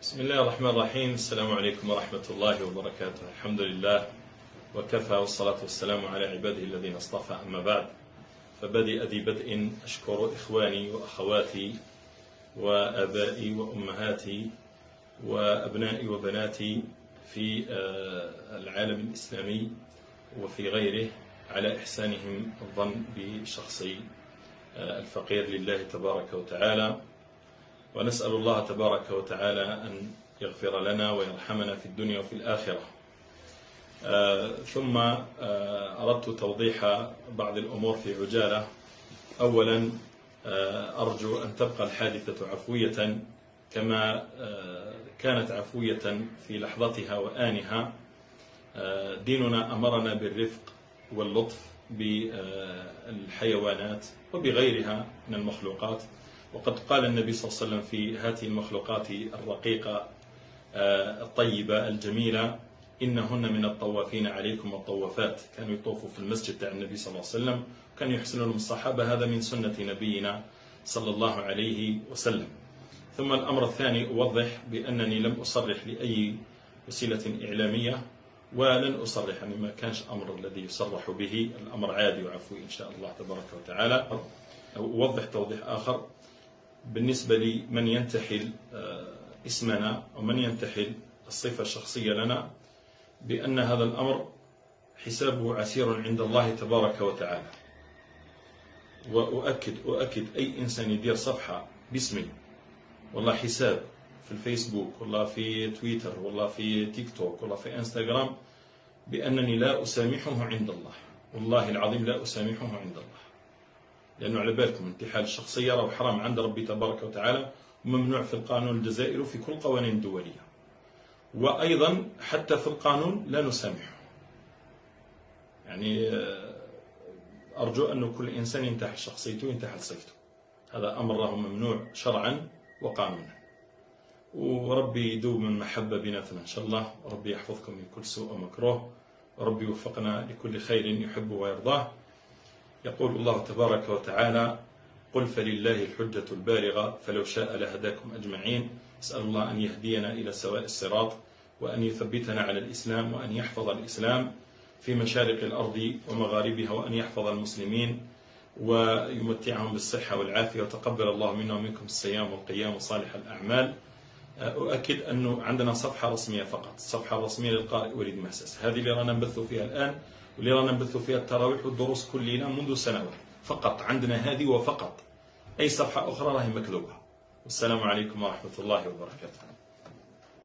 بسم الله الرحمن الرحيم. السلام عليكم ورحمة الله وبركاته. الحمد لله وكفى، والصلاة والسلام على عباده الذين اصطفى، أما بعد. فبدأ ذي بدء أشكر إخواني وأخواتي وآبائي وأمهاتي وأبنائي وبناتي في العالم الإسلامي وفي غيره على إحسانهم الظن بشخصي الفقير لله تبارك وتعالى، ونسأل الله تبارك وتعالى أن يغفر لنا ويرحمنا في الدنيا وفي الآخرة. ثم أردت توضيح بعض الأمور في عجالة. أولا، أرجو أن تبقى الحادثة عفوية كما كانت عفوية في لحظتها وآنها. ديننا أمرنا بالرفق واللطف بالحيوانات وبغيرها من المخلوقات، وقد قال النبي صلى الله عليه وسلم في هذه المخلوقات الرقيقة الطيبة الجميلة: إنهن من الطوافين عليكم والطوافات. كانوا يطوفوا في المسجد تاع النبي صلى الله عليه وسلم، كانوا يحسنون الصحابة. هذا من سنة نبينا صلى الله عليه وسلم. ثم الأمر الثاني، أوضح بأنني لم أصرح لأي وسيلة إعلامية، ولن أصرح، يعني ما كانش أمر الذي يصرح به، الأمر عادي وعفوي إن شاء الله تبارك وتعالى. أوضح توضيح آخر بالنسبة لمن ينتحل اسمنا ومن ينتحل الصفة الشخصية لنا، بأن هذا الأمر حسابه عسير عند الله تبارك وتعالى. وأؤكد أي إنسان يدير صفحة باسمي، والله حساب في الفيسبوك، والله في تويتر، والله في تيك توك، والله في انستغرام، بأنني لا أسامحه عند الله. والله العظيم لا أسامحه عند الله، لأنه على بالكم انتحال الشخصية راه حرام عند ربي تبارك وتعالى، وممنوع في القانون الجزائري وفي كل القوانين الدولية، وأيضا حتى في القانون لا نسامحه. يعني أرجو أن كل إنسان ينتحل شخصيته ينتحل صفته، هذا أمر راه ممنوع شرعا وقانونا. وربي يدوم المحبة بيناتنا إن شاء الله، وربي يحفظكم من كل سوء ومكروه، وربي يوفقنا لكل خير يحبه ويرضاه. يقول الله تبارك وتعالى: قل فلله الحجة البالغة فلو شاء لهداكم أجمعين. أسأل الله أن يهدينا إلى سواء الصراط، وأن يثبتنا على الإسلام، وأن يحفظ الإسلام في مشارق الأرض ومغاربها، وأن يحفظ المسلمين ويمتعهم بالصحة والعافية، وتقبل الله منا ومنكم الصيام والقيام وصالح الأعمال. أؤكد أنه عندنا صفحة رسمية فقط، الصفحة الرسمية للقارئ وليد مهسس، هذه اللي رانا نبث فيها الآن، واللي رانا نبث فيها التراويح والدروس كل ليلة منذ سنوات. فقط عندنا هذه وفقط، أي صفحة أخرى راهي مكذوبة. والسلام عليكم ورحمة الله وبركاته.